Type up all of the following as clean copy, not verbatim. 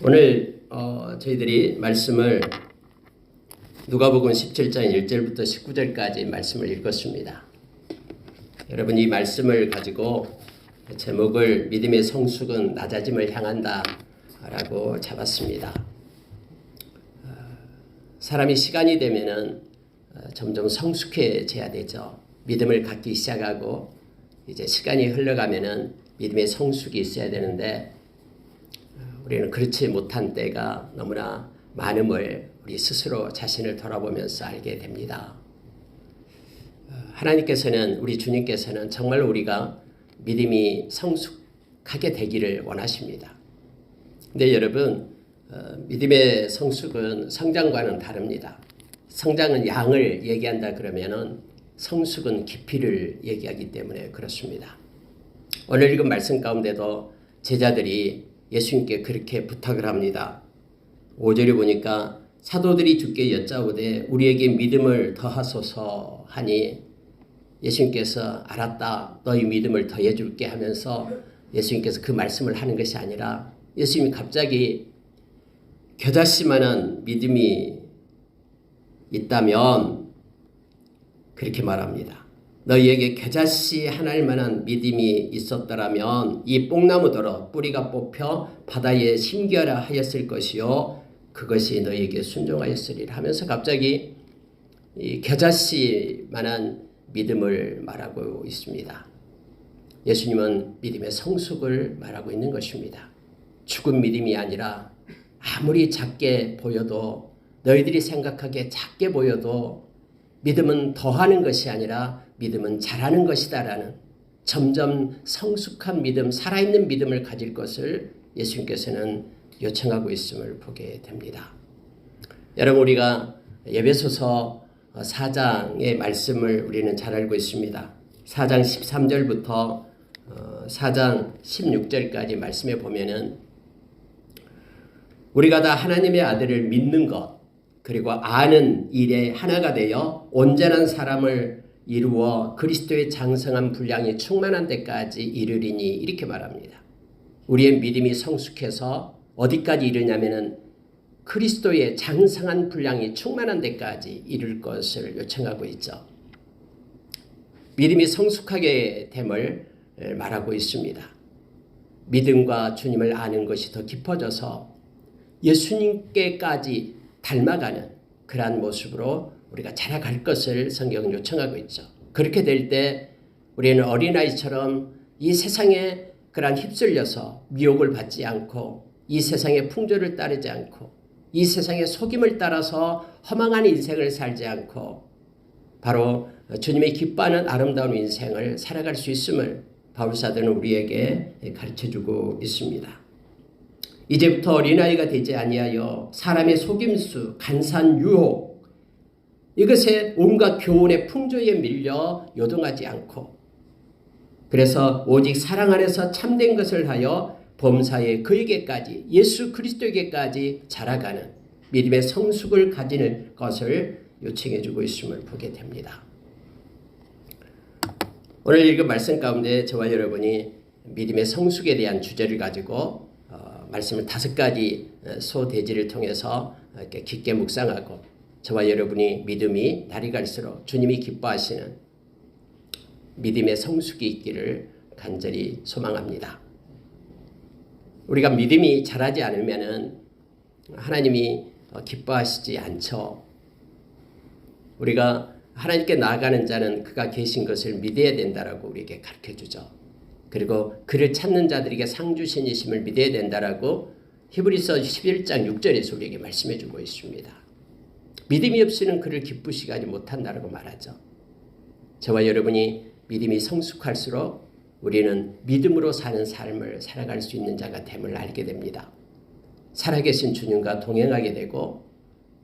오늘 저희들이 말씀을 누가복음 17장 1절부터 19절까지 말씀을 읽었습니다. 여러분, 이 말씀을 가지고 제목을 믿음의 성숙은 낮아짐을 향한다 라고 잡았습니다. 사람이 시간이 되면은 점점 성숙해져야 되죠. 믿음을 갖기 시작하고 이제 시간이 흘러가면은 믿음의 성숙이 있어야 되는데 우리는 그렇지 못한 때가 너무나 많음을 우리 스스로 자신을 돌아보면서 알게 됩니다. 하나님께서는, 우리 주님께서는 정말 우리가 믿음이 성숙하게 되기를 원하십니다. 근데 여러분, 믿음의 성숙은 성장과는 다릅니다. 성장은 양을 얘기한다 그러면은 성숙은 깊이를 얘기하기 때문에 그렇습니다. 오늘 읽은 말씀 가운데도 제자들이 예수님께 그렇게 부탁을 합니다. 5절에 보니까 사도들이 주께 여짜오되 우리에게 믿음을 더하소서 하니 예수님께서 알았다, 너희 믿음을 더해 줄게 하면서 예수님께서 그 말씀을 하는 것이 아니라 예수님이 갑자기 겨자씨만한 믿음이 있다면 그렇게 말합니다. 너희에게 겨자씨 하나만한 믿음이 있었더라면 이 뽕나무더러 뿌리가 뽑혀 바다에 심겨라 하였을 것이요 그것이 너희에게 순종하였으리라 하면서 갑자기 이 겨자씨만한 믿음을 말하고 있습니다. 예수님은 믿음의 성숙을 말하고 있는 것입니다. 죽은 믿음이 아니라 아무리 작게 보여도, 너희들이 생각하기에 작게 보여도 믿음은 더하는 것이 아니라 믿음은 자라는 것이다 라는 점점 성숙한 믿음, 살아있는 믿음을 가질 것을 예수님께서는 요청하고 있음을 보게 됩니다. 여러분, 우리가 에베소서 4장의 말씀을 우리는 잘 알고 있습니다. 4장 13절부터 4장 16절까지 말씀에 보면은 우리가 다 하나님의 아들을 믿는 것 그리고 아는 일에 하나가 되어 온전한 사람을 이루어 그리스도의 장성한 분량이 충만한 데까지 이르리니 이렇게 말합니다. 우리의 믿음이 성숙해서 어디까지 이르냐면은 그리스도의 장성한 분량이 충만한 데까지 이룰 것을 요청하고 있죠. 믿음이 성숙하게 됨을 말하고 있습니다. 믿음과 주님을 아는 것이 더 깊어져서 예수님께까지 닮아가는 그러한 모습으로 우리가 자라갈 것을 성경은 요청하고 있죠. 그렇게 될 때 우리는 어린아이처럼 이 세상에 그러한 휩쓸려서 미혹을 받지 않고 이 세상의 풍조를 따르지 않고 이 세상의 속임을 따라서 허망한 인생을 살지 않고 바로 주님의 기뻐하는 아름다운 인생을 살아갈 수 있음을 바울사도는 우리에게 가르쳐주고 있습니다. 이제부터 어린아이가 되지 아니하여 사람의 속임수, 간사한 유혹, 이것에 온갖 교훈의 풍조에 밀려 요동하지 않고 그래서 오직 사랑 안에서 참된 것을 하여 범사에 그에게까지 예수 그리스도에게까지 자라가는 믿음의 성숙을 가지는 것을 요청해 주고 있음을 보게 됩니다. 오늘 읽은 말씀 가운데 저와 여러분이 믿음의 성숙에 대한 주제를 가지고 말씀을 5가지 소대지를 통해서 이렇게 깊게 묵상하고 저와 여러분이 믿음이 날이 갈수록 주님이 기뻐하시는 믿음의 성숙이 있기를 간절히 소망합니다. 우리가 믿음이 자라지 않으면은 하나님이 기뻐하시지 않죠. 우리가 하나님께 나아가는 자는 그가 계신 것을 믿어야 된다라고 우리에게 가르쳐 주죠. 그리고 그를 찾는 자들에게 상 주신이심을 믿어야 된다라고 히브리서 11장 6절에서 우리에게 말씀해 주고 있습니다. 믿음이 없이는 그를 기쁘시게 하지 못한다라고 말하죠. 저와 여러분이 믿음이 성숙할수록 우리는 믿음으로 사는 삶을 살아갈 수 있는 자가 됨을 알게 됩니다. 살아계신 주님과 동행하게 되고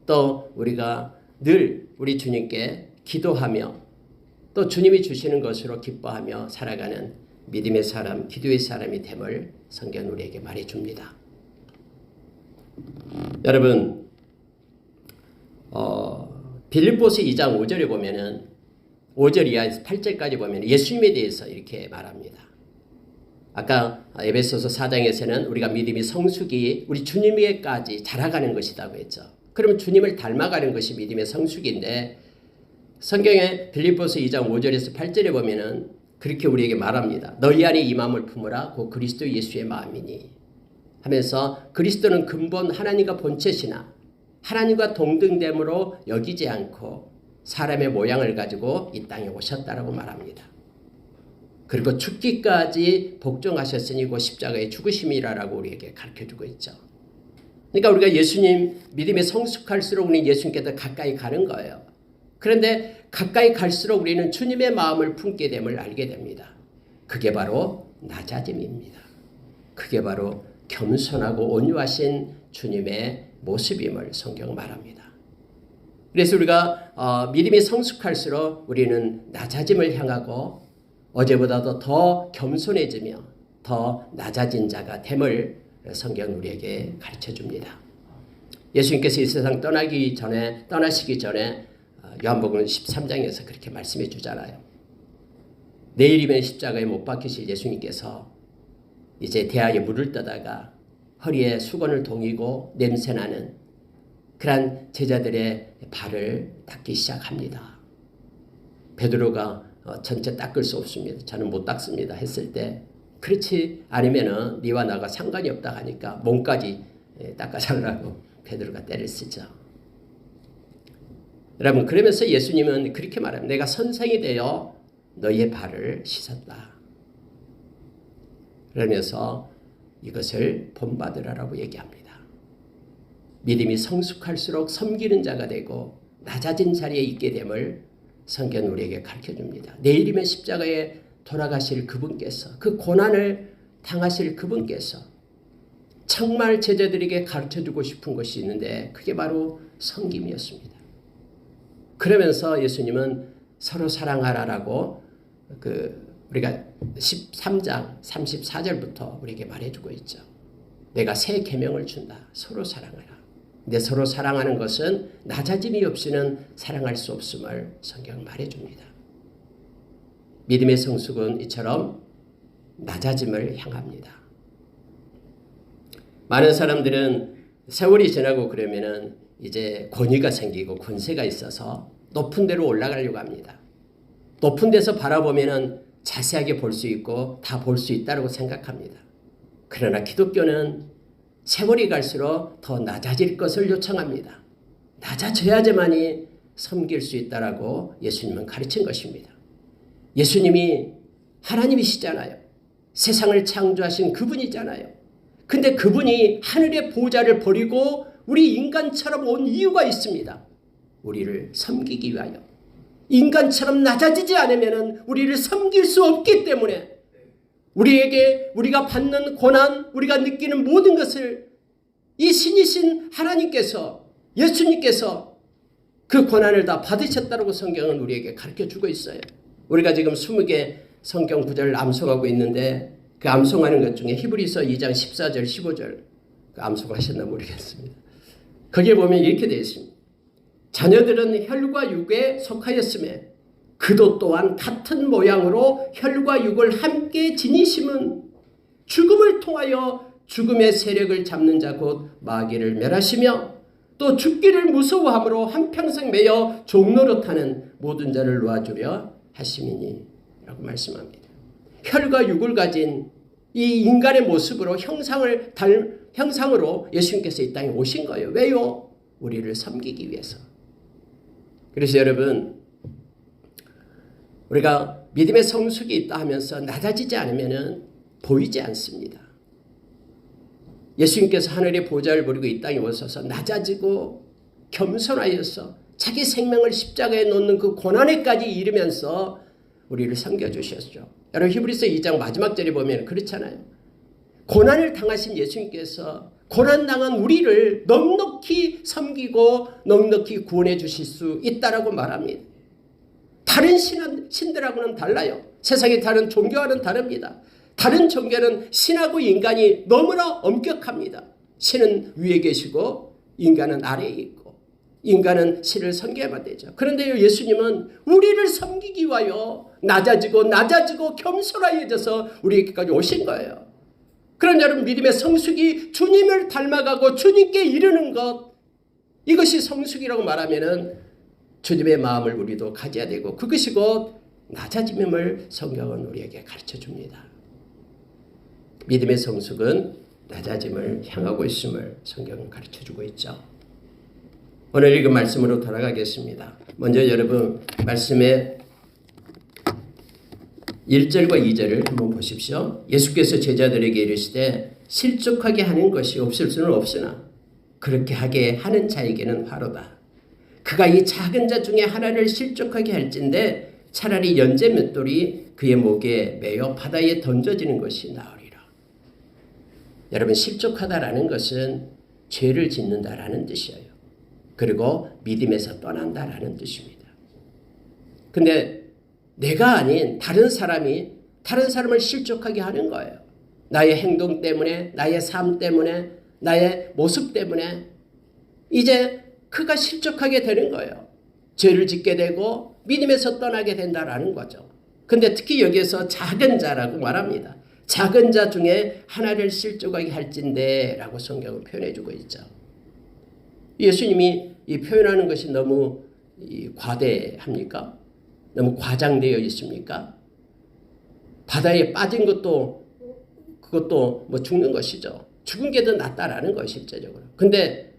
또 우리가 늘 우리 주님께 기도하며 또 주님이 주시는 것으로 기뻐하며 살아가는 믿음의 사람, 기도의 사람이 됨을 성경은 우리에게 말해줍니다. 여러분, 빌립보서 2장 5절에 보면은 5절 이하에서 8절까지 보면 예수님에 대해서 이렇게 말합니다. 아까 에베소서 4장에서는 우리가 믿음이 성숙이 우리 주님에게까지 자라가는 것이라고 했죠. 그러면 주님을 닮아가는 것이 믿음의 성숙인데 성경에 빌립보서 2장 5절에서 8절에 보면은 그렇게 우리에게 말합니다. 너희 안에 이 마음을 품으라 곧 그리스도 예수의 마음이니 하면서 그리스도는 근본 하나님과 본체시나 하나님과 동등됨으로 여기지 않고 사람의 모양을 가지고 이 땅에 오셨다라고 말합니다. 그리고 죽기까지 복종하셨으니 그 십자가의 죽으심이라고 우리에게 가르쳐주고 있죠. 그러니까 우리가 예수님 믿음에 성숙할수록 우리는 예수님께 더 가까이 가는 거예요. 그런데 가까이 갈수록 우리는 주님의 마음을 품게 됨을 알게 됩니다. 그게 바로 낮아짐입니다. 그게 바로 겸손하고 온유하신 주님의 모습임을 성경 말합니다. 그래서 우리가 믿음이 성숙할수록 우리는 낮아짐을 향하고 어제보다도 더 겸손해지며 더 낮아진 자가 됨을 성경 우리에게 가르쳐줍니다. 예수님께서 이 세상 떠나시기 전에 요한복음 13장에서 그렇게 말씀해 주잖아요. 내일이면 십자가에 못 박히실 예수님께서 이제 대야에 물을 떠다가 허리에 수건을 동이고 냄새나는 그런 제자들의 발을 닦기 시작합니다. 베드로가 전체 닦을 수 없습니다. 저는 못 닦습니다 했을 때 그렇지 않으면은 네와 나가 상관이 없다 하니까 몸까지 닦아달라고 베드로가 때를 쓰죠. 여러분 그러면서 예수님은 그렇게 말합니다. 내가 선생이 되어 너희의 발을 씻었다. 그러면서 이것을 본받으라라고 얘기합니다. 믿음이 성숙할수록 섬기는 자가 되고 낮아진 자리에 있게 됨을 성경 우리에게 가르쳐줍니다. 내일이면 십자가에 돌아가실 그분께서 그 고난을 당하실 그분께서 정말 제자들에게 가르쳐주고 싶은 것이 있는데 그게 바로 섬김이었습니다. 그러면서 예수님은 서로 사랑하라라고 우리가 13장 34절부터 우리에게 말해주고 있죠. 내가 새 계명을 준다. 서로 사랑하라. 근데 서로 사랑하는 것은 낮아짐이 없이는 사랑할 수 없음을 성경 말해줍니다. 믿음의 성숙은 이처럼 낮아짐을 향합니다. 많은 사람들은 세월이 지나고 그러면은 이제 권위가 생기고 권세가 있어서 높은 데로 올라가려고 합니다. 높은 데서 바라보면은 자세하게 볼 수 있고 다 볼 수 있다고 생각합니다. 그러나 기독교는 세월이 갈수록 더 낮아질 것을 요청합니다. 낮아져야지만이 섬길 수 있다라고 예수님은 가르친 것입니다. 예수님이 하나님이시잖아요. 세상을 창조하신 그분이잖아요. 근데 그분이 하늘의 보좌를 버리고 우리 인간처럼 온 이유가 있습니다. 우리를 섬기기 위하여. 인간처럼 낮아지지 않으면 우리를 섬길 수 없기 때문에 우리에게 우리가 받는 고난, 우리가 느끼는 모든 것을 이 신이신 하나님께서 예수님께서 그 고난을 다 받으셨다고 성경은 우리에게 가르쳐주고 있어요. 우리가 지금 20개 성경 구절을 암송하고 있는데 그 암송하는 것 중에 히브리서 2장 14절 15절 그 암송하셨나 모르겠습니다. 거기에 보면 이렇게 되어 있습니다. 자녀들은 혈과 육에 속하였음에 그도 또한 같은 모양으로 혈과 육을 함께 지니심은 죽음을 통하여 죽음의 세력을 잡는 자 곧 마귀를 멸하시며 또 죽기를 무서워함으로 한평생 매여 종노릇하는 모든 자를 놓아주려 하심이니 라고 말씀합니다. 혈과 육을 가진 이 인간의 모습으로 형상으로 예수님께서 이 땅에 오신 거예요. 왜요? 우리를 섬기기 위해서. 그래서 여러분 우리가 믿음의 성숙이 있다 하면서 낮아지지 않으면 보이지 않습니다. 예수님께서 하늘의 보좌를 버리고 이 땅에 오셔서 낮아지고 겸손하여서 자기 생명을 십자가에 놓는 그 고난에까지 이르면서 우리를 섬겨주셨죠. 여러분 히브리서 2장 마지막 절에 보면 그렇잖아요. 고난을 당하신 예수님께서 고난당한 우리를 넉넉히 섬기고 넉넉히 구원해 주실 수 있다라고 말합니다. 다른 신들하고는 달라요. 세상의 다른 종교와는 다릅니다. 다른 종교는 신하고 인간이 너무나 엄격합니다. 신은 위에 계시고 인간은 아래에 있고 인간은 신을 섬겨야만 되죠. 그런데 예수님은 우리를 섬기기 위하여 낮아지고 겸손하여져서 우리에게까지 오신 거예요. 그런 여러분, 믿음의 성숙이 주님을 닮아가고 주님께 이르는 것, 이것이 성숙이라고 말하면은 주님의 마음을 우리도 가져야 되고, 그것이 곧 낮아짐을 성경은 우리에게 가르쳐 줍니다. 믿음의 성숙은 낮아짐을 향하고 있음을 성경은 가르쳐 주고 있죠. 오늘 읽은 말씀으로 돌아가겠습니다. 먼저 여러분 말씀의 1절과 2절을 한번 보십시오. 예수께서 제자들에게 이르시되 실족하게 하는 것이 없을 수는 없으나 그렇게 하게 하는 자에게는 화로다. 그가 이 작은 자 중에 하나를 실족하게 할진대 차라리 연재 맷돌이 그의 목에 매어 바다에 던져지는 것이 나으리라. 여러분, 실족하다라는 것은 죄를 짓는다라는 뜻이에요. 그리고 믿음에서 떠난다라는 뜻입니다. 근데 내가 아닌 다른 사람이 다른 사람을 실족하게 하는 거예요. 나의 행동 때문에, 나의 삶 때문에, 나의 모습 때문에 이제 그가 실족하게 되는 거예요. 죄를 짓게 되고 믿음에서 떠나게 된다라는 거죠. 근데 특히 여기에서 작은 자라고 말합니다. 작은 자 중에 하나를 실족하게 할진대 라고 성경은 표현해주고 있죠. 예수님이 이 표현하는 것이 너무 과대합니까? 너무 과장되어 있습니까? 바다에 빠진 것도 그것도 뭐 죽는 것이죠. 죽은 게 더 낫다라는 것이 실제적으로. 근데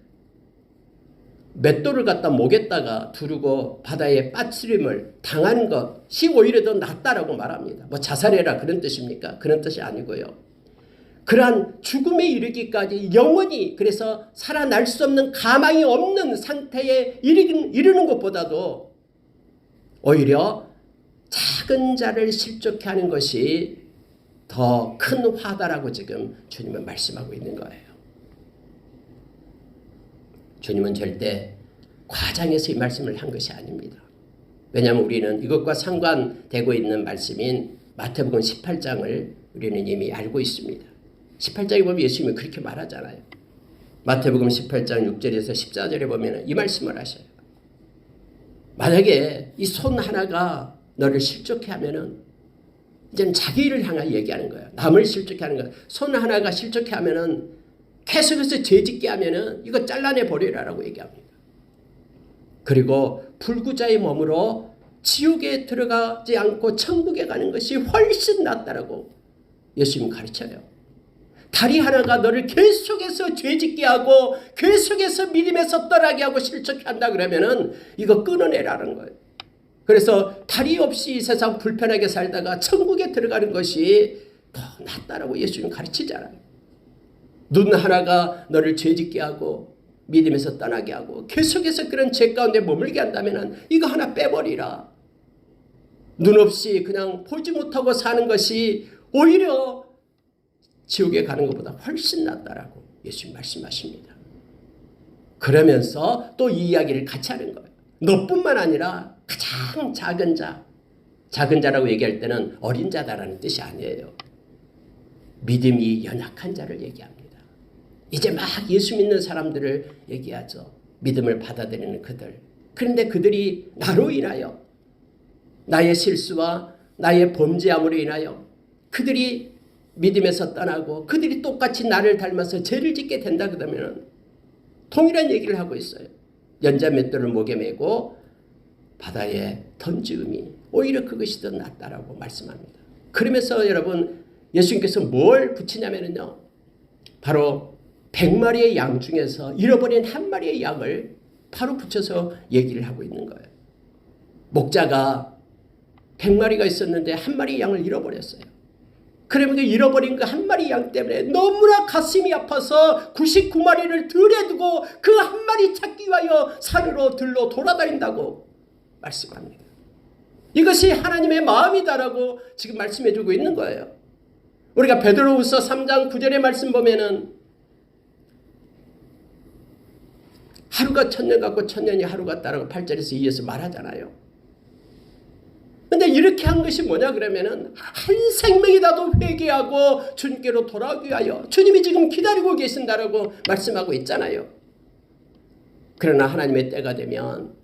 맷돌을 갖다 목에다가 두르고 바다에 빠뜨림을 당한 것이 오히려 더 낫다라고 말합니다. 뭐 자살해라 그런 뜻입니까? 그런 뜻이 아니고요. 그러한 죽음에 이르기까지 영원히, 그래서 살아날 수 없는 가망이 없는 상태에 이르는 것보다도 오히려 작은 자를 실족해 하는 것이 더 큰 화다라고 지금 주님은 말씀하고 있는 거예요. 주님은 절대 과장해서 이 말씀을 한 것이 아닙니다. 왜냐하면 우리는 이것과 상관되고 있는 말씀인 마태복음 18장을 우리는 이미 알고 있습니다. 18장에 보면 예수님이 그렇게 말하잖아요. 마태복음 18장 6절에서 14절에 보면 이 말씀을 하셔요. 만약에 이 손 하나가 너를 실족해 하면은 이제는 자기를 향하여 얘기하는 거예요. 남을 실족해 하는 거예요. 손 하나가 실족해 하면은 계속해서 죄짓게 하면은 이거 잘라내 버리라라고 얘기합니다. 그리고 불구자의 몸으로 지옥에 들어가지 않고 천국에 가는 것이 훨씬 낫다라고 예수님 가르쳐요. 다리 하나가 너를 계속해서 죄짓게 하고 계속해서 믿음에서 떠나게 하고 실족해 한다 그러면은 이거 끊어내라는 거예요. 그래서 다리 없이 세상 불편하게 살다가 천국에 들어가는 것이 더 낫다라고 예수님 가르치잖아요. 눈 하나가 너를 죄짓게 하고 믿음에서 떠나게 하고 계속해서 그런 죄 가운데 머물게 한다면 이거 하나 빼버리라. 눈 없이 그냥 보지 못하고 사는 것이 오히려 지옥에 가는 것보다 훨씬 낫다라고 예수님 말씀하십니다. 그러면서 또 이 이야기를 같이 하는 거예요. 너뿐만 아니라 가장 작은 자라고 얘기할 때는 어린 자다라는 뜻이 아니에요. 믿음이 연약한 자를 얘기합니다. 이제 막 예수 믿는 사람들을 얘기하죠. 믿음을 받아들이는 그들. 그런데 그들이 나로 인하여, 나의 실수와 나의 범죄함으로 인하여 그들이 믿음에서 떠나고 그들이 똑같이 나를 닮아서 죄를 짓게 된다 그러면 동일한 얘기를 하고 있어요. 연자 맷돌을 목에 메고 바다에 던지음이 오히려 그것이 더 낫다라고 말씀합니다. 그러면서 여러분 예수님께서 뭘 붙이냐면요, 바로 100마리의 양 중에서 잃어버린 한 마리의 양을 바로 붙여서 얘기를 하고 있는 거예요. 목자가 100마리가 있었는데 한 마리 양을 잃어버렸어요. 그러면 그 잃어버린 그 한 마리 양 때문에 너무나 가슴이 아파서 99마리를 들에 두고 그 한 마리 찾기 위하여 산으로 들로 돌아다닌다고 말씀합니다. 이것이 하나님의 마음이다라고 지금 말씀해 주고 있는 거예요. 우리가 베드로후서 3장 9절의 말씀 보면은 하루가 천년 같고 천년이 하루 같다라고 8절에서 이어서 말하잖아요. 근데 이렇게 한 것이 뭐냐 그러면은 한 생명이라도 회개하고 주님께로 돌아오기 위하여 주님이 지금 기다리고 계신다라고 말씀하고 있잖아요. 그러나 하나님의 때가 되면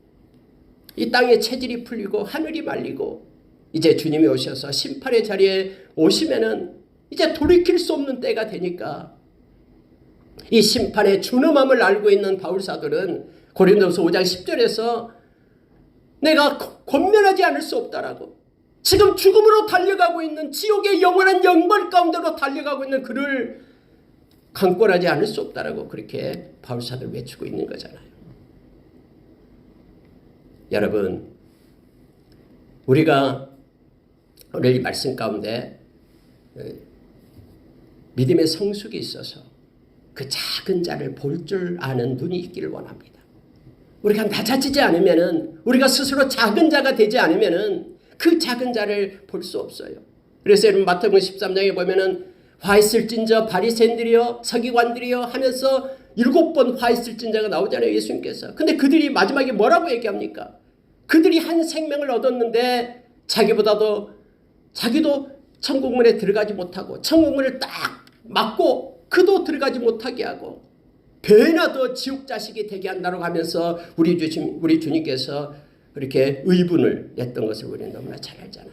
이 땅의 체질이 풀리고 하늘이 말리고 이제 주님이 오셔서 심판의 자리에 오시면은 이제 돌이킬 수 없는 때가 되니까 이 심판의 준엄함을 알고 있는 바울사도는 고린도서 5장 10절에서 내가 권면하지 않을 수 없다라고, 지금 죽음으로 달려가고 있는 지옥의 영원한 영벌 가운데로 달려가고 있는 그를 강권하지 않을 수 없다라고 그렇게 바울사도를 외치고 있는 거잖아요. 여러분, 우리가 오늘 이 말씀 가운데 믿음의 성숙이 있어서 그 작은 자를 볼 줄 아는 눈이 있기를 원합니다. 우리가 낮아지지 않으면은, 우리가 스스로 작은 자가 되지 않으면은 그 작은 자를 볼 수 없어요. 그래서 여러분 마태복음 13장에 보면은 화 있을진저 바리새인들이여 서기관들이여 하면서 7번 화 있을진저가 나오잖아요, 예수님께서. 근데 그들이 마지막에 뭐라고 얘기합니까? 그들이 한 생명을 얻었는데 자기도 천국문에 들어가지 못하고 천국문을 딱 막고 그도 들어가지 못하게 하고 배나 더 지옥 자식이 되게 한다고 하면서 우리 주님께서 그렇게 의분을 냈던 것을 우리는 너무나 잘 알잖아요.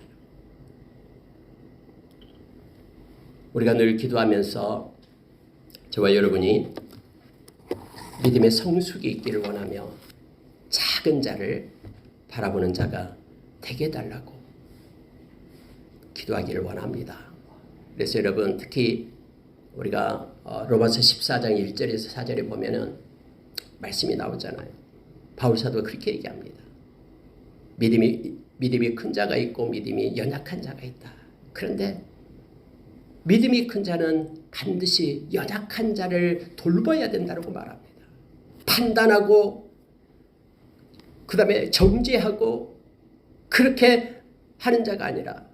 우리가 늘 기도하면서 저와 여러분이 믿음의 성숙이 있기를 원하며 작은 자를 바라보는 자가 되게 해달라고 기도하기를 원합니다. 그래서 여러분 특히 우리가 로마서 14장 1절에서 4절에 보면은 말씀이 나오잖아요. 바울사도 그렇게 얘기합니다. 믿음이 큰 자가 있고 믿음이 연약한 자가 있다. 그런데 믿음이 큰 자는 반드시 연약한 자를 돌봐야 된다고 말합니다. 판단하고 그 다음에 정죄하고 그렇게 하는 자가 아니라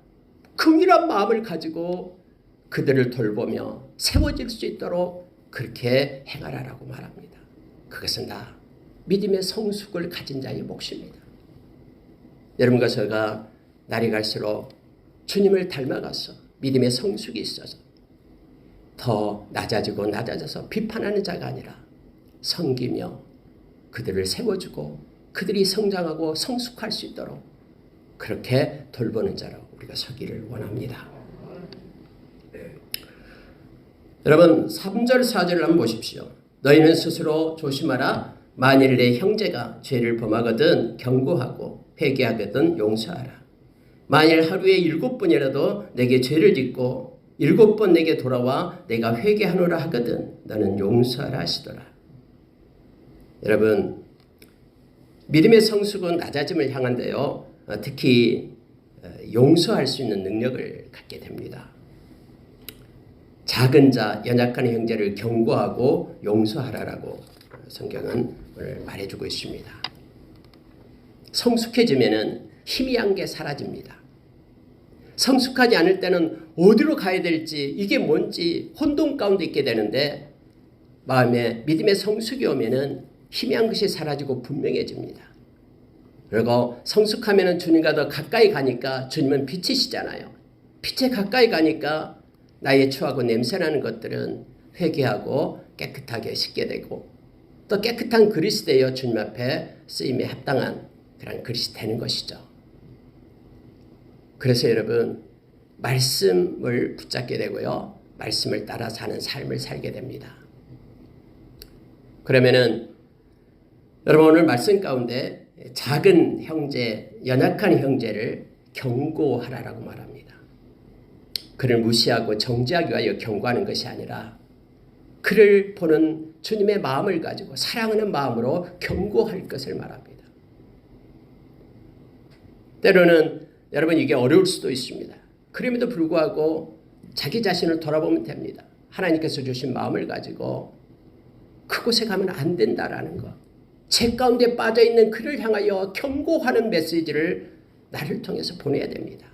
긍휼한 마음을 가지고 그들을 돌보며 세워질 수 있도록 그렇게 행하라라고 말합니다. 그것은 다 믿음의 성숙을 가진 자의 몫입니다. 여러분과 제가 날이 갈수록 주님을 닮아가서 믿음의 성숙이 있어서 더 낮아져서 비판하는 자가 아니라 섬기며 그들을 세워주고 그들이 성장하고 성숙할 수 있도록 그렇게 돌보는 자로 우리가 서기를 원합니다. 여러분 3절 4절을 한번 보십시오. 너희는 스스로 조심하라. 만일 내 형제가 죄를 범하거든 경고하고 회개하거든 용서하라. 만일 하루에 7번이라도 내게 죄를 짓고 7번 내게 돌아와 내가 회개하노라 하거든 너는 용서하라 하시더라. 여러분 믿음의 성숙은 낮아짐을 향한데요. 특히 용서할 수 있는 능력을 갖게 됩니다. 작은 자, 연약한 형제를 경고하고 용서하라라고 성경은 오늘 말해주고 있습니다. 성숙해지면은 희미한 게 사라집니다. 성숙하지 않을 때는 어디로 가야 될지 이게 뭔지 혼돈 가운데 있게 되는데 마음에 믿음의 성숙이 오면은 희미한 것이 사라지고 분명해집니다. 그리고 성숙하면은 주님과 더 가까이 가니까 주님은 빛이시잖아요. 빛에 가까이 가니까 나의 추하고 냄새나는 것들은 회개하고 깨끗하게 씻게 되고 또 깨끗한 그릇이 되어 주님 앞에 쓰임에 합당한 그런 그릇이 되는 것이죠. 그래서 여러분 말씀을 붙잡게 되고요. 말씀을 따라 사는 삶을 살게 됩니다. 그러면은 여러분 오늘 말씀 가운데 작은 형제, 연약한 형제를 경고하라라고 말합니다. 그를 무시하고 정죄하기 위하여 경고하는 것이 아니라 그를 보는 주님의 마음을 가지고 사랑하는 마음으로 경고할 것을 말합니다. 때로는 여러분 이게 어려울 수도 있습니다. 그럼에도 불구하고 자기 자신을 돌아보면 됩니다. 하나님께서 주신 마음을 가지고 그곳에 가면 안 된다라는 것. 죄 가운데 빠져있는 그를 향하여 경고하는 메시지를 나를 통해서 보내야 됩니다.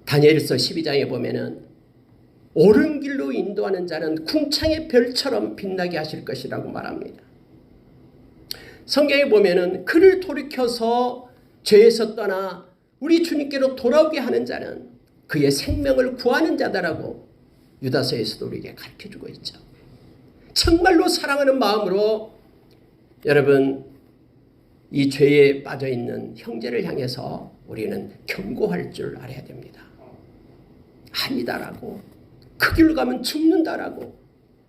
다니엘서 12장에 보면은 옳은 길로 인도하는 자는 궁창의 별처럼 빛나게 하실 것이라고 말합니다. 성경에 보면은 그를 돌이켜서 죄에서 떠나 우리 주님께로 돌아오게 하는 자는 그의 생명을 구하는 자다라고 유다서에서도 우리에게 가르쳐주고 있죠. 정말로 사랑하는 마음으로 여러분, 이 죄에 빠져 있는 형제를 향해서 우리는 경고할 줄 알아야 됩니다. 아니다라고, 그 길로 가면 죽는다라고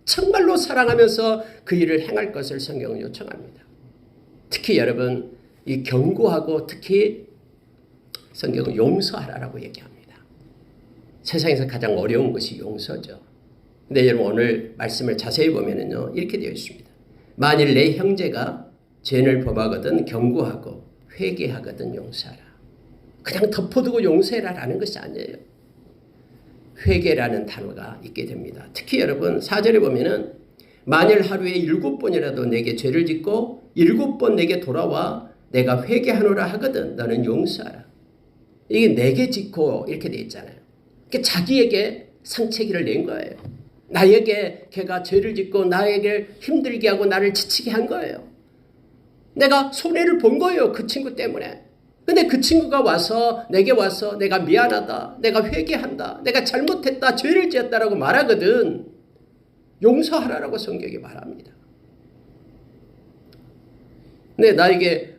정말로 사랑하면서 그 일을 행할 것을 성경은 요청합니다. 특히 여러분, 이 경고하고 특히 성경은 용서하라고 얘기합니다. 세상에서 가장 어려운 것이 용서죠. 근데 여러분, 오늘 말씀을 자세히 보면은요, 이렇게 되어 있습니다. 만일 내 형제가 죄를 범하거든 경고하고 회개하거든 용서하라. 그냥 덮어두고 용서해라라는 것이 아니에요. 회개라는 단어가 있게 됩니다. 특히 여러분, 4절에 보면은 만일 하루에 7번이라도 내게 죄를 짓고 7번 내게 돌아와 내가 회개하노라 하거든 너는 용서하라. 이게 내게 짓고 이렇게 돼 있잖아요. 그러니까 자기에게 상처기를 낸 거예요. 나에게 걔가 죄를 짓고 나에게 힘들게 하고 나를 지치게 한 거예요. 내가 손해를 본 거예요. 그 친구 때문에. 근데 그 친구가 와서 내게 와서 내가 미안하다, 내가 회개한다, 내가 잘못했다, 죄를 지었다라고 말하거든. 용서하라라고 성경이 말합니다. 근데 나에게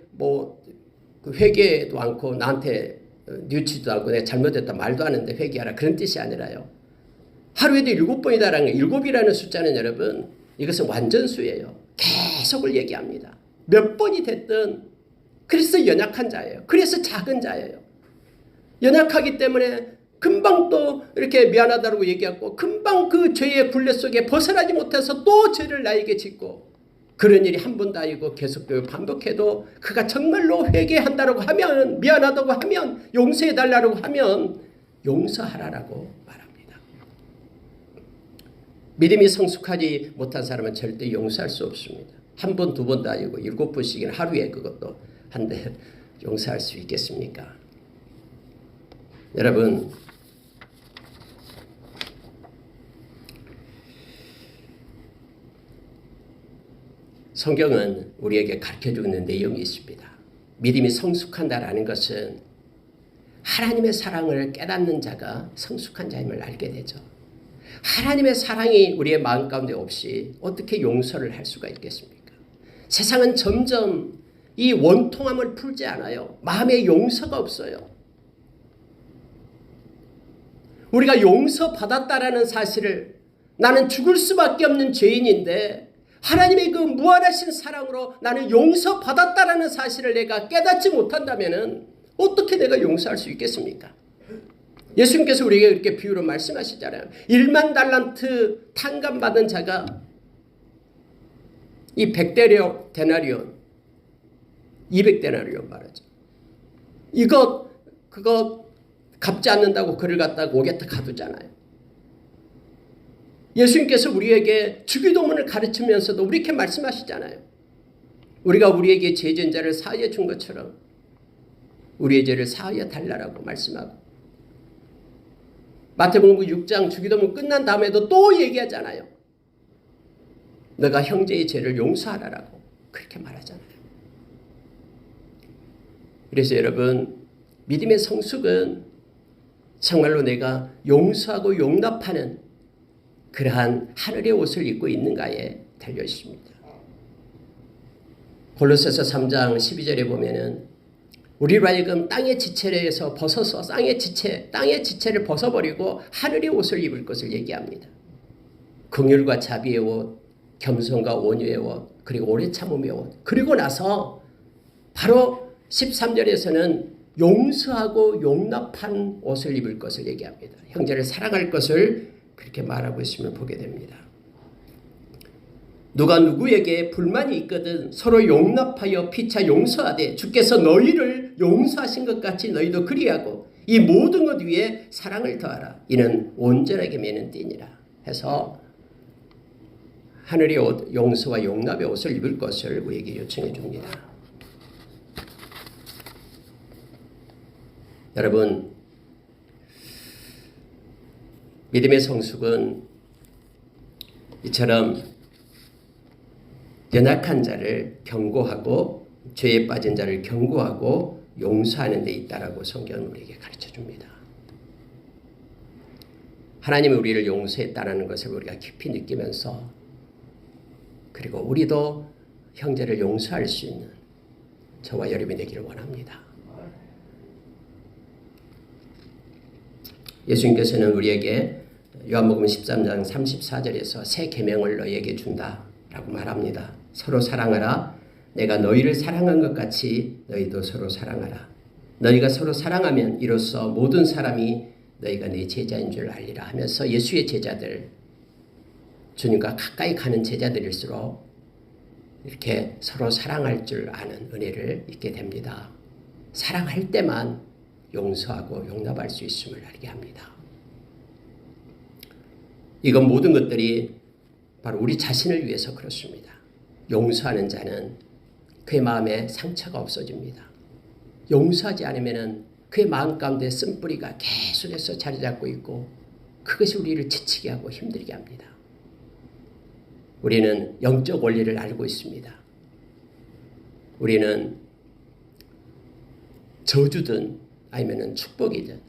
회개도 않고 나한테 뉘우치지도 않고 내가 잘못했다 말도 하는데 회개하라, 그런 뜻이 아니라요. 하루에도 7번이다라는 7이라는 숫자는 여러분, 이것은 완전수예요. 계속을 얘기합니다. 몇 번이 됐든. 그래서 연약한 자예요. 그래서 작은 자예요. 연약하기 때문에 금방 또 이렇게 미안하다고 얘기하고 금방 그 죄의 굴레 속에 벗어나지 못해서 또 죄를 나에게 짓고, 그런 일이 한 번도 아니고 계속 반복해도 그가 정말로 회개한다고 하면, 미안하다고 하면, 용서해달라고 하면 용서하라라고 말합니다. 믿음이 성숙하지 못한 사람은 절대 용서할 수 없습니다. 한 번, 두 번도 아니고 7번씩이나 하루에 그것도 한데 용서할 수 있겠습니까? 여러분, 성경은 우리에게 가르쳐주는 내용이 있습니다. 믿음이 성숙한다라는 것은 하나님의 사랑을 깨닫는 자가 성숙한 자임을 알게 되죠. 하나님의 사랑이 우리의 마음 가운데 없이 어떻게 용서를 할 수가 있겠습니까? 세상은 점점 이 원통함을 풀지 않아요. 마음에 용서가 없어요. 우리가 용서받았다라는 사실을, 나는 죽을 수밖에 없는 죄인인데 하나님의 그 무한하신 사랑으로 나는 용서받았다라는 사실을 내가 깨닫지 못한다면 어떻게 내가 용서할 수 있겠습니까? 예수님께서 우리에게 이렇게 비유로 말씀하시잖아요. 1만 달란트 탕감받은 자가 이 100데나리온 200데나리온 말하죠. 그거 갚지 않는다고 그를 갖다가 오겠다 가두잖아요. 예수님께서 우리에게 주기도문을 가르치면서도 이렇게 말씀하시잖아요. 우리가 우리에게 죄진 자를 사하여 준 것처럼 우리의 죄를 사하여 달라라고 말씀하고, 마태복음 6장 주기도문 끝난 다음에도 또 얘기하잖아요. 너가 형제의 죄를 용서하라라고 그렇게 말하잖아요. 그래서 여러분, 믿음의 성숙은 정말로 내가 용서하고 용납하는 그러한 하늘의 옷을 입고 있는가에 달려 있습니다. 골로새서 3장 12절에 보면은 우리로 하여금 땅의 지체에서 벗어서 땅의 지체를 벗어버리고 하늘의 옷을 입을 것을 얘기합니다. 긍휼과 자비의 옷, 겸손과 온유의 옷, 그리고 오래 참음의 옷. 그리고 나서 바로 13절에서는 용서하고 용납한 옷을 입을 것을 얘기합니다. 형제를 사랑할 것을 그렇게 말하고 있음을 보게 됩니다. 누가 누구에게 불만이 있거든 서로 용납하여 피차 용서하되 주께서 너희를 용서하신 것 같이 너희도 그리하고 이 모든 것 위에 사랑을 더하라. 이는 온전하게 매는 띠니라 해서 하늘의 옷, 용서와 용납의 옷을 입을 것을 우리에게 요청해 줍니다. 여러분, 믿음의 성숙은 이처럼 연약한 자를 경고하고 죄에 빠진 자를 경고하고 용서하는 데 있다라고 성경은 우리에게 가르쳐줍니다. 하나님이 우리를 용서했다는 것을 우리가 깊이 느끼면서, 그리고 우리도 형제를 용서할 수 있는 저와 여러분이 되기를 원합니다. 예수님께서는 우리에게 요한복음 13장 34절에서 새 계명을 너희에게 준다라고 말합니다. 서로 사랑하라. 내가 너희를 사랑한 것 같이 너희도 서로 사랑하라. 너희가 서로 사랑하면 이로써 모든 사람이 너희가 내 제자인 줄 알리라 하면서 예수의 제자들, 주님과 가까이 가는 제자들일수록 이렇게 서로 사랑할 줄 아는 은혜를 잊게 됩니다. 사랑할 때만 용서하고 용납할 수 있음을 알게 합니다. 이건 모든 것들이 바로 우리 자신을 위해서 그렇습니다. 용서하는 자는 그의 마음에 상처가 없어집니다. 용서하지 않으면 그의 마음 가운데 쓴뿌리가 계속해서 자리 잡고 있고 그것이 우리를 지치게 하고 힘들게 합니다. 우리는 영적 원리를 알고 있습니다. 우리는 저주든 아니면 축복이든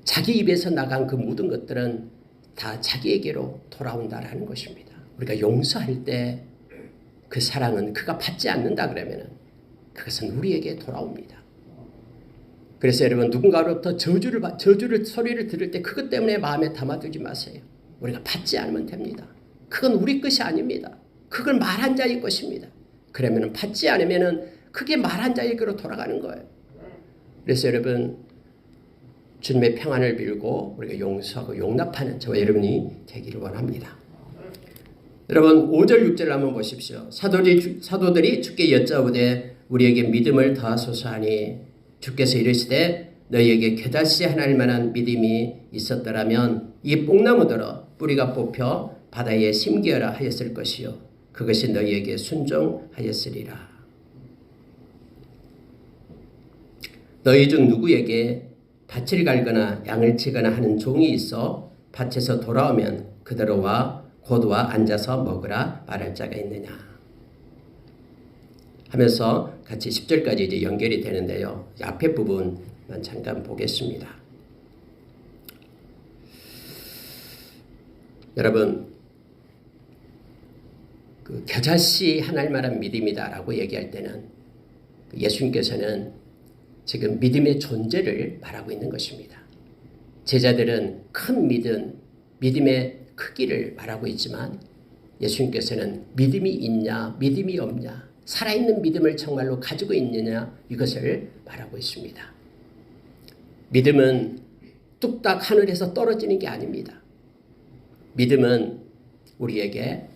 자기 입에서 나간 그 모든 것들은 다 자기에게로 돌아온다라는 것입니다. 우리가 용서할 때 그 사랑은 그가 받지 않는다 그러면 그것은 우리에게 돌아옵니다. 그래서 여러분 누군가로부터 저주를 소리를 들을 때 그것 때문에 마음에 담아두지 마세요. 우리가 받지 않으면 됩니다. 그건 우리 것이 아닙니다. 그걸 말한 자의 것입니다. 그러면 받지 않으면 그게 말한 자에게로 돌아가는 거예요. 그래서 여러분 주님의 평안을 빌고 우리가 용서하고 용납하는 저와 여러분이 되기를 원합니다. 여러분 5절 6절을 한번 보십시오. 사도들이 주께 여짜오되 우리에게 믿음을 더하소서 하니 주께서 이르시되 너희에게 겨자씨 하나일 만한 믿음이 있었더라면 이 뽕나무더러 뿌리가 뽑혀 바다에 심기어라 하였을 것이요 그것이 너희에게 순종하였으리라. 너희 중 누구에게 밭을 갈거나 양을 치거나 하는 종이 있어 밭에서 돌아오면 그대로 와 곧 와 앉아서 먹으라 말할 자가 있느냐 하면서 같이 10절까지 이제 연결이 되는데요. 앞에 부분만 잠깐 보겠습니다. 여러분 그 겨자씨 하나만한 믿음이다라고 얘기할 때는 예수님께서는 지금 믿음의 존재를 말하고 있는 것입니다. 제자들은 큰 믿음의 크기를 말하고 있지만 예수님께서는 믿음이 있냐 믿음이 없냐 살아있는 믿음을 정말로 가지고 있느냐 이것을 말하고 있습니다. 믿음은 뚝딱 하늘에서 떨어지는 게 아닙니다. 믿음은 우리에게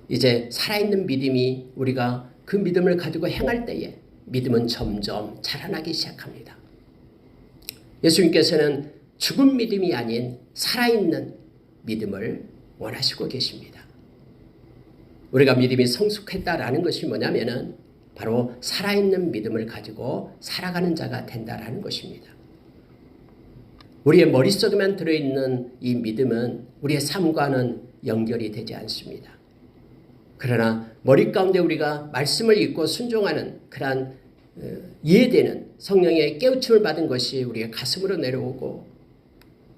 이제 살아있는 믿음이 우리가 그 믿음을 가지고 행할 때에 믿음은 점점 자라나기 시작합니다. 예수님께서는 죽은 믿음이 아닌 살아있는 믿음을 원하시고 계십니다. 우리가 믿음이 성숙했다라는 것이 뭐냐면은 바로 살아있는 믿음을 가지고 살아가는 자가 된다라는 것입니다. 우리의 머릿속에만 들어있는 이 믿음은 우리의 삶과는 연결이 되지 않습니다. 그러나 머리 가운데 우리가 말씀을 읽고 순종하는 그러한 이해되는 성령의 깨우침을 받은 것이 우리의 가슴으로 내려오고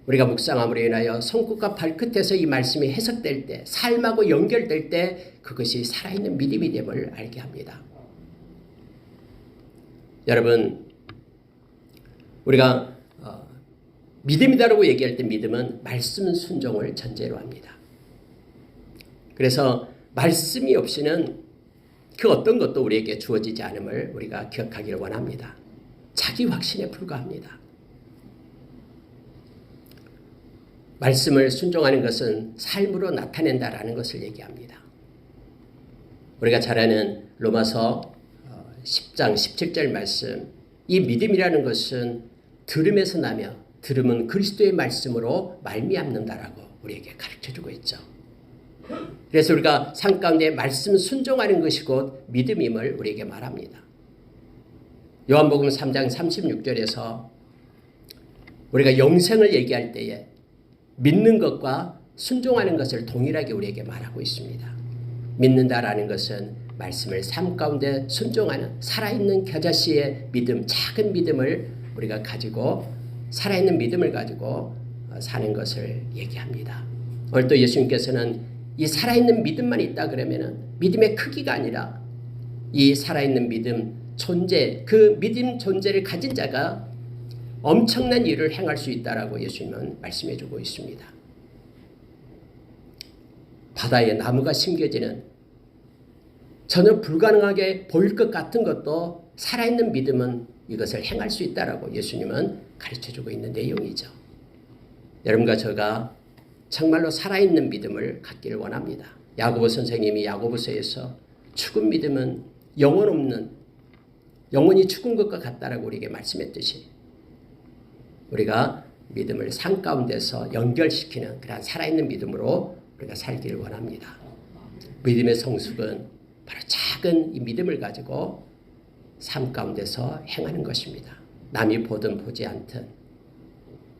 우리가 묵상함으로 인하여 손끝과 발끝에서 이 말씀이 해석될 때 삶하고 연결될 때 그것이 살아있는 믿음이 됨을 알게 합니다. 여러분 우리가 믿음이다라고 얘기할 때 믿음은 말씀 순종을 전제로 합니다. 그래서 말씀이 없이는 그 어떤 것도 우리에게 주어지지 않음을 우리가 기억하기를 원합니다. 자기 확신에 불과합니다. 말씀을 순종하는 것은 삶으로 나타낸다라는 것을 얘기합니다. 우리가 잘 아는 로마서 10장 17절 말씀, 이 믿음이라는 것은 들음에서 나며 들음은 그리스도의 말씀으로 말미암는다라고 우리에게 가르쳐주고 있죠. 그래서 우리가 삶 가운데 말씀 순종하는 것이 곧 믿음임을 우리에게 말합니다. 요한복음 3장 36절에서 우리가 영생을 얘기할 때에 믿는 것과 순종하는 것을 동일하게 우리에게 말하고 있습니다. 믿는다라는 것은 말씀을 삶 가운데 순종하는 살아있는 겨자씨의 믿음, 작은 믿음을 우리가 가지고 살아있는 믿음을 가지고 사는 것을 얘기합니다. 오늘 또 예수님께서는 이 살아있는 믿음만 있다 그러면은 믿음의 크기가 아니라 이 살아있는 믿음 존재, 그 믿음 존재를 가진 자가 엄청난 일을 행할 수 있다라고 예수님은 말씀해 주고 있습니다. 바다에 나무가 심겨지는 전혀 불가능하게 보일 것 같은 것도 살아있는 믿음은 이것을 행할 수 있다라고 예수님은 가르쳐주고 있는 내용이죠. 여러분과 제가 정말로 살아있는 믿음을 갖기를 원합니다. 야고보 선생님이 야고보서에서 죽은 믿음은 영혼 없는, 영혼이 죽은 것과 같다라고 우리에게 말씀했듯이 우리가 믿음을 삶 가운데서 연결시키는 그런 살아있는 믿음으로 우리가 살기를 원합니다. 믿음의 성숙은 바로 작은 이 믿음을 가지고 삶 가운데서 행하는 것입니다. 남이 보든 보지 않든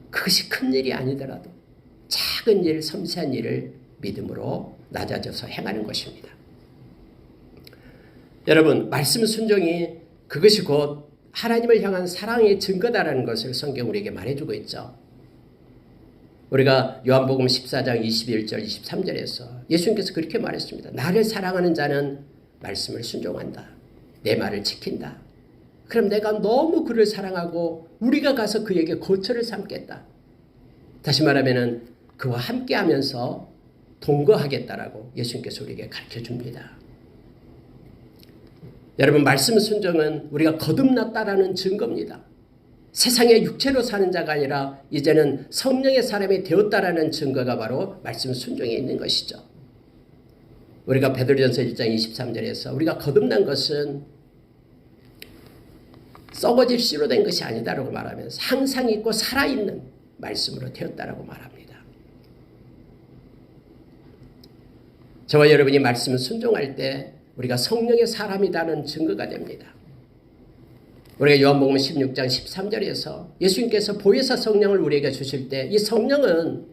그것이 큰 일이 아니더라도 작은 일, 섬세한 일을 믿음으로 낮아져서 행하는 것입니다. 여러분, 말씀 순종이 그것이 곧 하나님을 향한 사랑의 증거다라는 것을 성경 우리에게 말해주고 있죠. 우리가 요한복음 14장 21절 23절에서 예수님께서 그렇게 말했습니다. 나를 사랑하는 자는 말씀을 순종한다. 내 말을 지킨다. 그럼 내가 너무 그를 사랑하고 우리가 가서 그에게 거처를 삼겠다. 다시 말하면 그와 함께하면서 동거하겠다라고 예수님께서 우리에게 가르쳐줍니다. 여러분, 말씀 순종은 우리가 거듭났다라는 증거입니다. 세상에 육체로 사는 자가 아니라 이제는 성령의 사람이 되었다라는 증거가 바로 말씀 순종에 있는 것이죠. 우리가 베드로전서 1장 23절에서 우리가 거듭난 것은 썩어질 씨로 된 것이 아니다라고 말하면서 항상 있고 살아있는 말씀으로 되었다라고 말합니다. 저와 여러분이 말씀을 순종할 때 우리가 성령의 사람이라는 증거가 됩니다. 우리가 요한복음 16장 13절에서 예수님께서 보혜사 성령을 우리에게 주실 때 이 성령은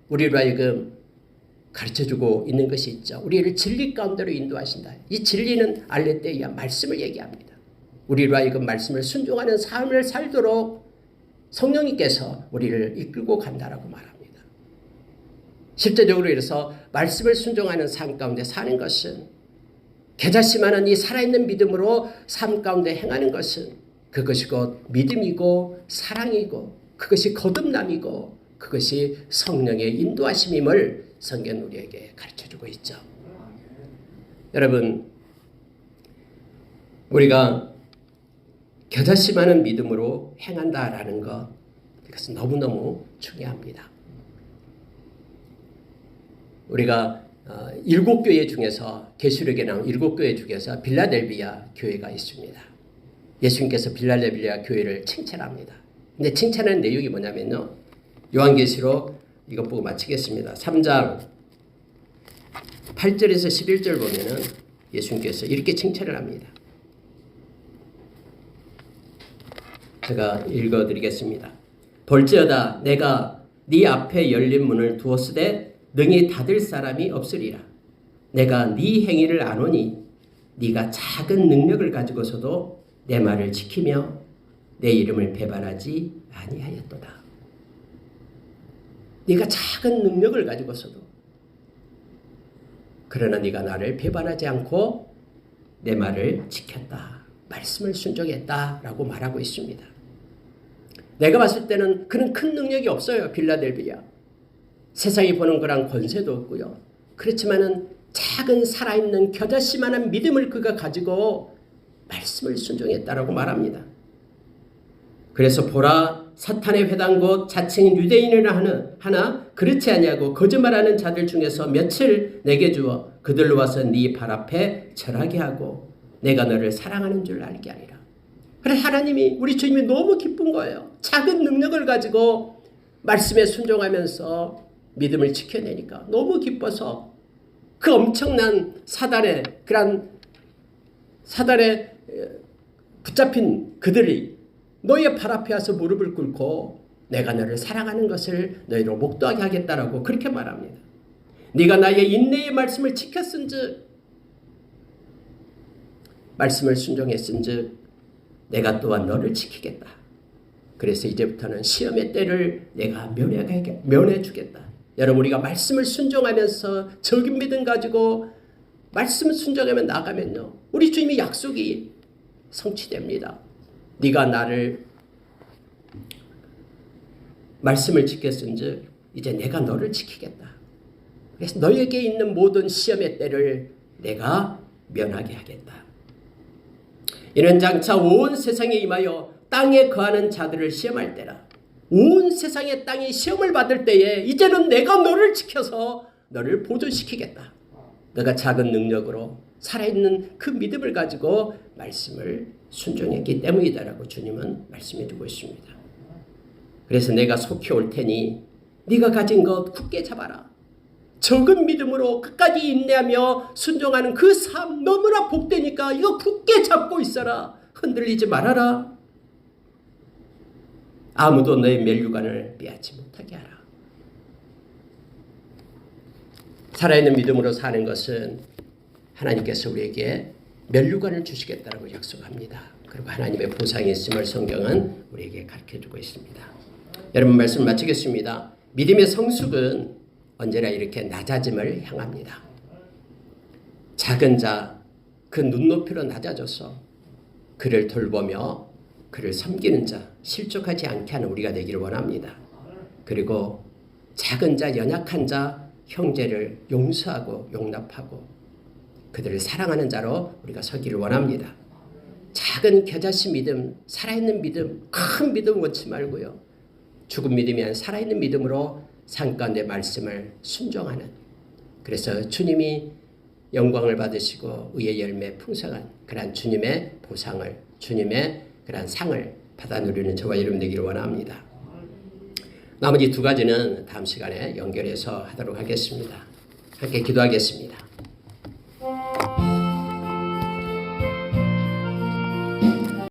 우리로 하여금 가르쳐주고 있는 것이 있죠. 우리를 진리 가운데로 인도하신다. 이 진리는 알레theia 말씀을 얘기합니다. 우리로 하여금 말씀을 순종하는 삶을 살도록 성령님께서 우리를 이끌고 간다라고 말합니다. 실제적으로 이래서 말씀을 순종하는 삶 가운데 사는 것은 겨자씨만한 이 살아있는 믿음으로 삶 가운데 행하는 것은 그것이 곧 믿음이고 사랑이고 그것이 거듭남이고 그것이 성령의 인도하심임을 성경은 우리에게 가르쳐주고 있죠. 여러분, 우리가 겨자씨만한 믿음으로 행한다라는 것, 이것은 너무너무 중요합니다. 우리가 7교회 중에서 계시록에 나온 7교회 중에서 빌라델비아 교회가 있습니다. 예수님께서 빌라델비아 교회를 칭찬합니다. 근데 칭찬하는 내용이 뭐냐면요. 요한계시록 이것 보고 마치겠습니다. 3장 8절에서 11절 보면은 예수님께서 이렇게 칭찬을 합니다. 제가 읽어드리겠습니다. 볼지어다 내가 네 앞에 열린 문을 두었으되 능히 닫을 사람이 없으리라. 내가 네 행위를 아노니 네가 작은 능력을 가지고서도 내 말을 지키며 내 이름을 배반하지 아니하였도다. 네가 작은 능력을 가지고서도 그러나 네가 나를 배반하지 않고 내 말을 지켰다. 말씀을 순종했다라고 말하고 있습니다. 내가 봤을 때는 그런 큰 능력이 없어요. 빌라델비아. 세상이 보는 거랑 권세도 없고요. 그렇지만은 작은 살아있는 겨자씨만한 믿음을 그가 가지고 말씀을 순종했다라고 말합니다. 그래서 보라 사탄의 회당 곧 자칭 유대인을 하나 그렇지 아니하고 거짓말하는 자들 중에서 며칠 내게 주어 그들로 와서 네 발 앞에 절하게 하고 내가 너를 사랑하는 줄 알게 하리라. 그래 하나님이 우리 주님이 너무 기쁜 거예요. 작은 능력을 가지고 말씀에 순종하면서 믿음을 지켜내니까 너무 기뻐서 그 엄청난 사단에 붙잡힌 그들이 너희의 발 앞에 와서 무릎을 꿇고 내가 너를 사랑하는 것을 너희로 목도하게 하겠다라고 그렇게 말합니다. 네가 나의 인내의 말씀을 지켰은즉 말씀을 순종했은즉 내가 또한 너를 지키겠다. 그래서 이제부터는 시험의 때를 내가 면해 주겠다. 여러분 우리가 말씀을 순종하면서 적은 믿음 가지고 말씀을 순종하며 나가면요. 우리 주님의 약속이 성취됩니다. 네가 나를 말씀을 지켰은즉 이제 내가 너를 지키겠다. 그래서 너에게 있는 모든 시험의 때를 내가 면하게 하겠다. 이는 장차 온 세상에 임하여 땅에 거하는 자들을 시험할 때라. 온 세상의 땅이 시험을 받을 때에 이제는 내가 너를 지켜서 너를 보존시키겠다. 너가 작은 능력으로 살아있는 그 믿음을 가지고 말씀을 순종했기 때문이다라고 주님은 말씀해 주고 있습니다. 그래서 내가 속히 올 테니 네가 가진 것 굳게 잡아라. 적은 믿음으로 끝까지 인내하며 순종하는 그 삶 너무나 복되니까 이거 굳게 잡고 있어라. 흔들리지 말아라. 아무도 너의 멸류관을 빼앗지 못하게 하라. 살아있는 믿음으로 사는 것은 하나님께서 우리에게 멸류관을 주시겠다고 약속합니다. 그리고 하나님의 보상이 있음을 성경은 우리에게 가르쳐주고 있습니다. 여러분 말씀 마치겠습니다. 믿음의 성숙은 언제나 이렇게 낮아짐을 향합니다. 작은 자, 그 눈높이로 낮아져서 그를 돌보며 그를 섬기는 자, 실족하지 않게 하는 우리가 되기를 원합니다. 그리고 작은 자, 연약한 자, 형제를 용서하고 용납하고 그들을 사랑하는 자로 우리가 서기를 원합니다. 작은 겨자씨 믿음, 살아있는 믿음, 큰 믿음 원치 말고요. 죽은 믿음이 아니라 살아있는 믿음으로 삶 가운데 말씀을 순종하는, 그래서 주님이 영광을 받으시고 의의 열매 풍성한 그러한 주님의 보상을, 주님의 그러한 상을 받아 누리는 저와 여러분 되기를 원합니다. 나머지 두 가지는 다음 시간에 연결해서 하도록 하겠습니다. 함께 기도하겠습니다.